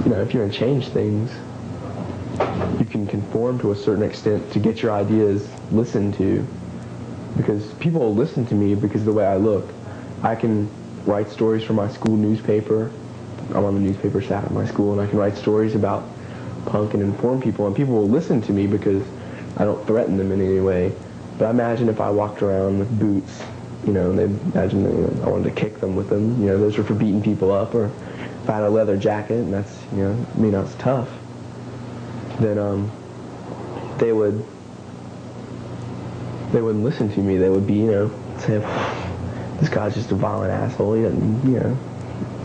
you know, if you're going to change things, you can conform to a certain extent to get your ideas listened to, because people will listen to me because of the way I look. I can write stories for my school newspaper. I'm on the newspaper staff at my school, and I can write stories about punk and inform people, and people will listen to me because I don't threaten them in any way. But I imagine if I walked around with boots, you know, and they'd imagine that, you know, I wanted to kick them with them, you know, those are for beating people up, or if I had a leather jacket, and that's, you know, I mean, that's tough, then they wouldn't listen to me. They would be, you know, say, this guy's just a violent asshole, he doesn't, you know,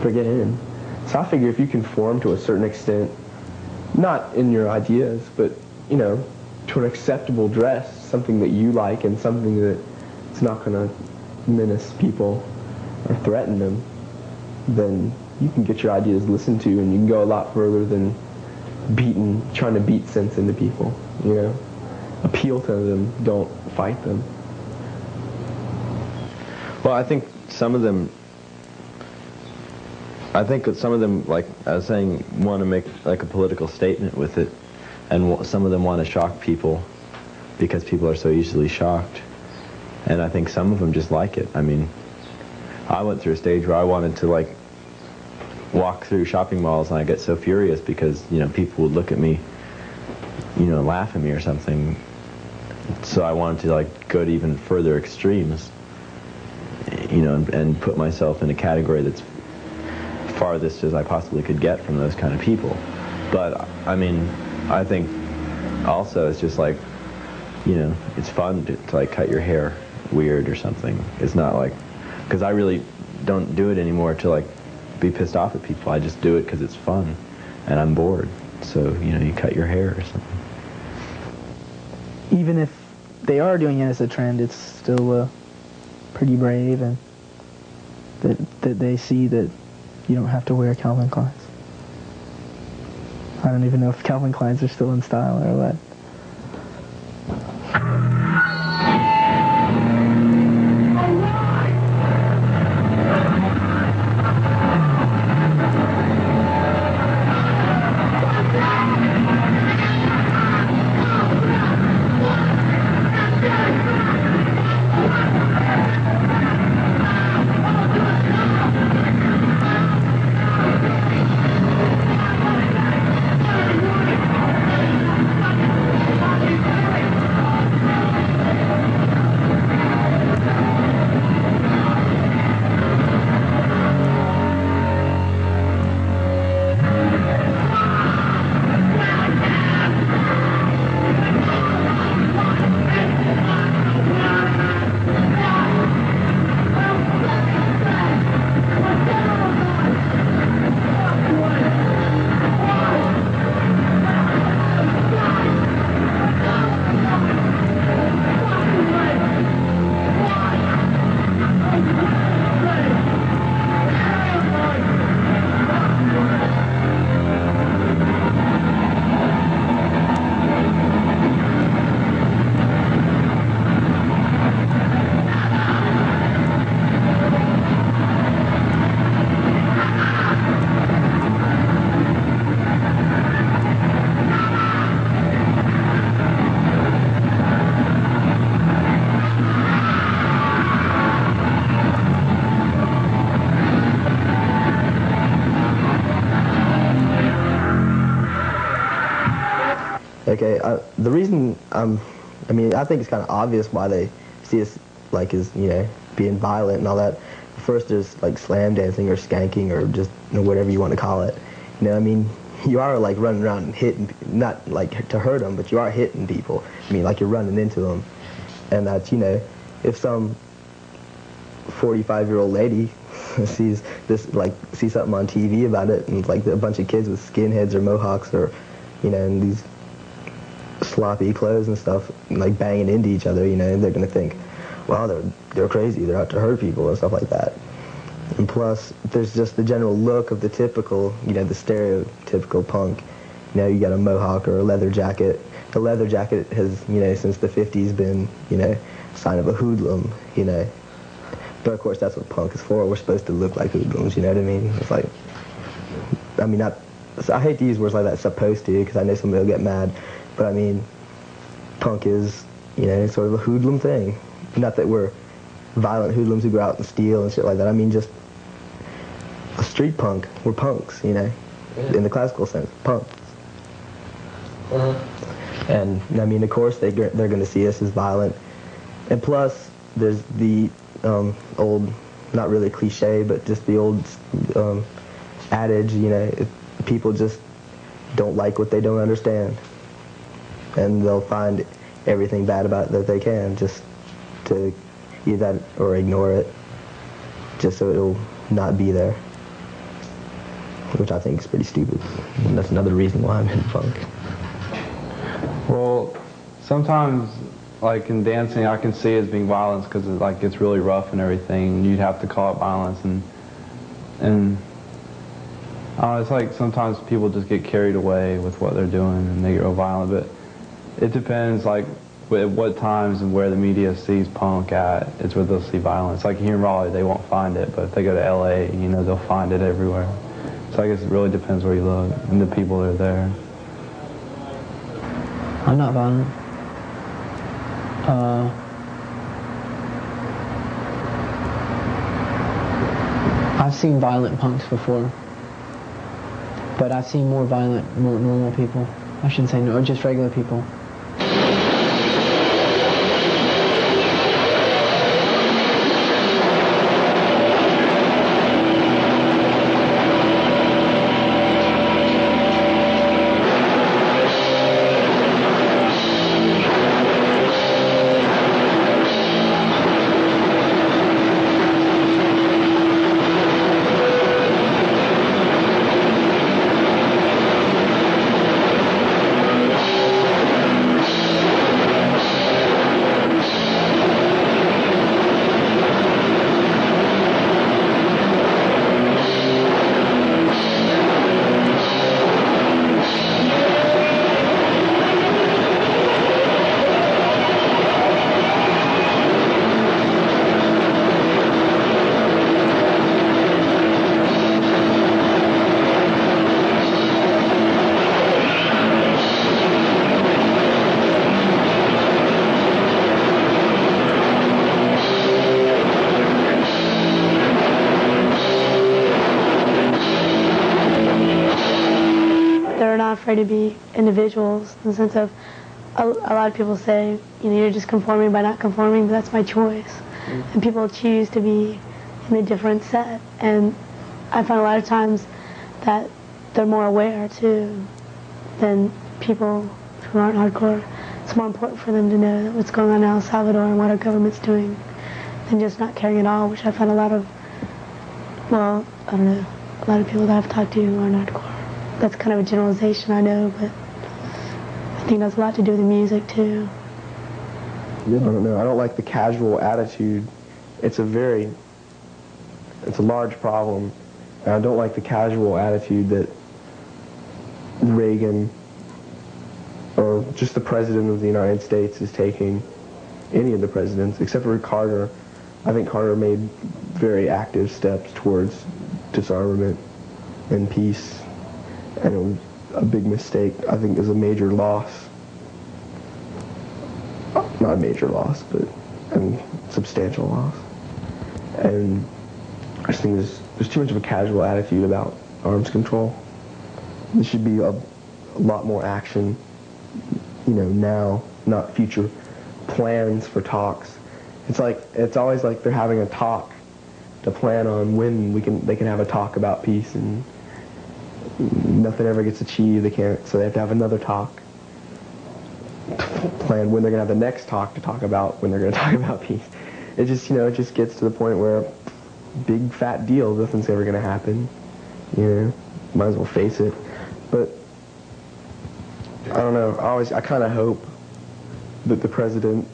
forget him. So I figure if you conform to a certain extent, not in your ideas, but, you know, to an acceptable dress, something that you like and something that it's not going to menace people or threaten them, then you can get your ideas listened to, and you can go a lot further than trying to beat sense into people, you know. Appeal to them, don't fight them. Well, I think some of them, like I was saying, want to make like a political statement with it, and some of them want to shock people because people are so easily shocked, and I think some of them just like it. I mean, I went through a stage where I wanted to like walk through shopping malls, and I get so furious because, you know, people would look at me, you know, laugh at me or something. So I wanted to like go to even further extremes, you know, and put myself in a category that's farthest as I possibly could get from those kind of people. But I mean, I think also it's just like, you know, it's fun to like cut your hair weird or something. It's not like, because I really don't do it anymore to like be pissed off at people. I just do it because it's fun and I'm bored. So, you know, you cut your hair or something. Even if they are doing it as a trend, it's still pretty brave, and that they see that you don't have to wear Calvin Kleins. I don't even know if Calvin Kleins are still in style or what. Okay, the reason I mean, I think it's kind of obvious why they see us like as, you know, being violent and all that. First, there's like slam dancing or skanking or just, you know, whatever you want to call it. You know, I mean, you are like running around and hitting, not like to hurt them, but you are hitting people. I mean, like you're running into them, and that's, you know, if some 45-year-old lady sees something on TV about it, and it's like a bunch of kids with skinheads or mohawks or, you know, and these sloppy clothes and stuff, and like banging into each other, you know, they're gonna think, well, they're crazy, they're out to hurt people and stuff like that. And plus, there's just the general look of the typical, you know, the stereotypical punk. You know, you got a mohawk or a leather jacket. The leather jacket has, you know, since the 50s been, you know, a sign of a hoodlum, you know. But of course, that's what punk is for. We're supposed to look like hoodlums, you know what I mean? It's like, I mean, not I hate to use words like that, supposed to, because I know somebody will get mad, but I mean, punk is, you know, sort of a hoodlum thing. Not that we're violent hoodlums who go out and steal and shit like that. I mean, just a street punk. We're punks, you know, in the classical sense, punks. And I mean, of course, they're going to see us as violent. And plus, there's the old, not really cliche, but just the old adage, you know, people just don't like what they don't understand, and they'll find everything bad about it that they can, just to either that or ignore it, just so it'll not be there, which I think is pretty stupid. And that's another reason why I'm in punk. Well, sometimes, like in dancing, I can see it as being violence because it like gets really rough and everything. You'd have to call it violence, and it's like sometimes people just get carried away with what they're doing and they get real violent. But it depends, like at what times and where the media sees punk at, it's where they'll see violence. Like here in Raleigh, they won't find it, but if they go to LA, you know, they'll find it everywhere. So I guess it really depends where you look and the people that are there. I'm not violent. I've seen violent punks before, but I've seen more violent, more normal people. I shouldn't say no, just regular people. Afraid to be individuals, in the sense of a lot of people say, you know, you're just conforming by not conforming, but that's my choice. And people choose to be in a different set, and I find a lot of times that they're more aware too than people who aren't hardcore. It's more important for them to know what's going on in El Salvador and what our government's doing than just not caring at all, which I find a lot of, well, I don't know, a lot of people that I've talked to who aren't hardcore. That's kind of a generalization, I know, but I think that's a lot to do with the music, too. I don't know. I don't like the casual attitude. It's a large problem. And I don't like the casual attitude that Reagan or just the President of the United States is taking. Any of the presidents, except for Carter. I think Carter made very active steps towards disarmament and peace. And it was a big mistake. I think it was a major loss. Not a major loss, but a substantial loss. And I just think there's too much of a casual attitude about arms control. There should be a lot more action, you know, now, not future plans for talks. It's always like they're having a talk to plan on when they can have a talk about peace, and nothing ever gets achieved. So they have to have another talk to plan when they're going to have the next talk to talk about when they're going to talk about peace. It just gets to the point where big fat deal, nothing's ever going to happen. You know, might as well face it. But I don't know. I kind of hope that the president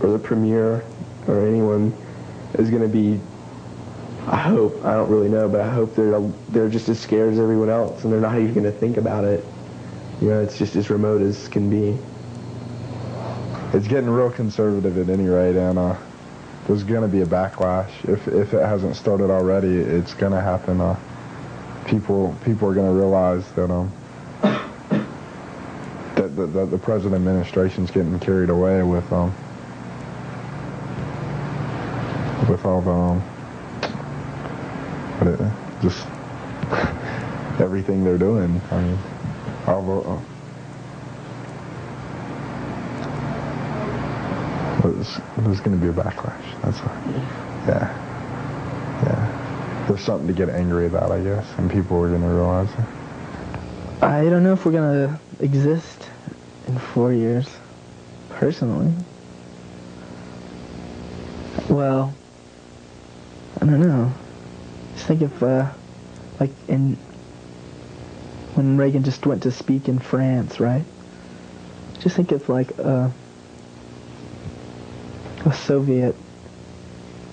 or the premier or anyone is going to be. I don't really know, but I hope they're just as scared as everyone else, and they're not even going to think about it. You know, it's just as remote as can be. It's getting real conservative at any rate, and there's going to be a backlash. If it hasn't started already, it's going to happen. people are going to realize that that the present administration's getting carried away with all the just everything they're doing. I mean, there's going to be a backlash. That's all. Yeah. There's something to get angry about, I guess, and people are going to realize it. I don't know if we're going to exist in 4 years, personally. Well, I don't know. Just think if, like, when Reagan just went to speak in France, right? Just think if, like, a Soviet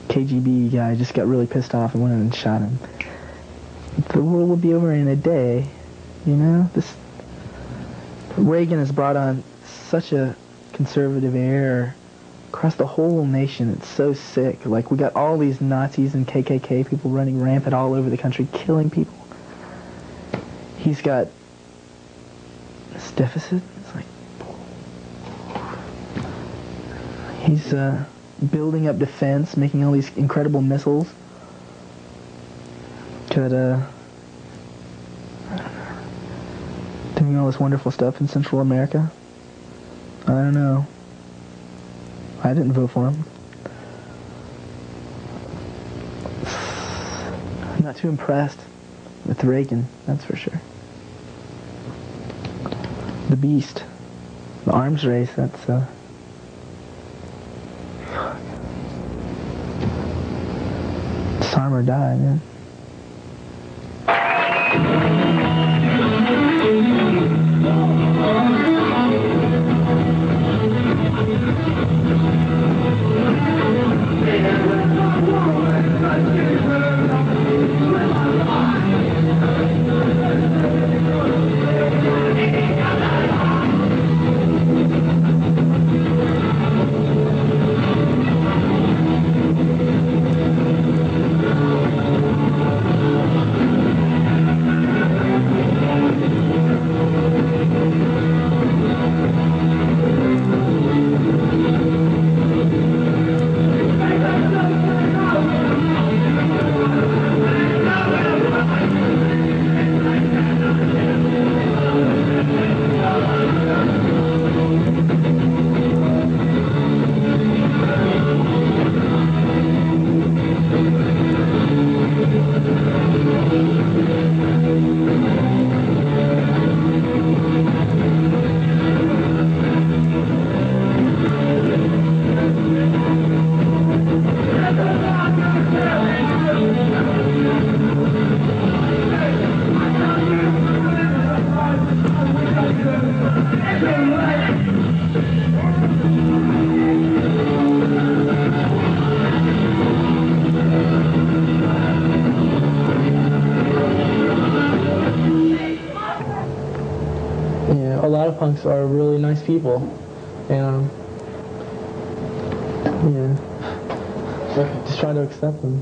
KGB guy just got really pissed off and went in and shot him. The world would be over in a day, you know? Reagan has brought on such a conservative air across the whole nation. It's so sick. Like, we got all these Nazis and KKK people running rampant all over the country, killing people. He's got this deficit. It's like, he's building up defense, making all these incredible missiles. Got doing all this wonderful stuff in Central America. I don't know. I didn't vote for him. I'm not too impressed with Reagan, that's for sure. The beast. The arms race, that's it's arm or die, man. A lot of punks are really nice people, and just try to accept them.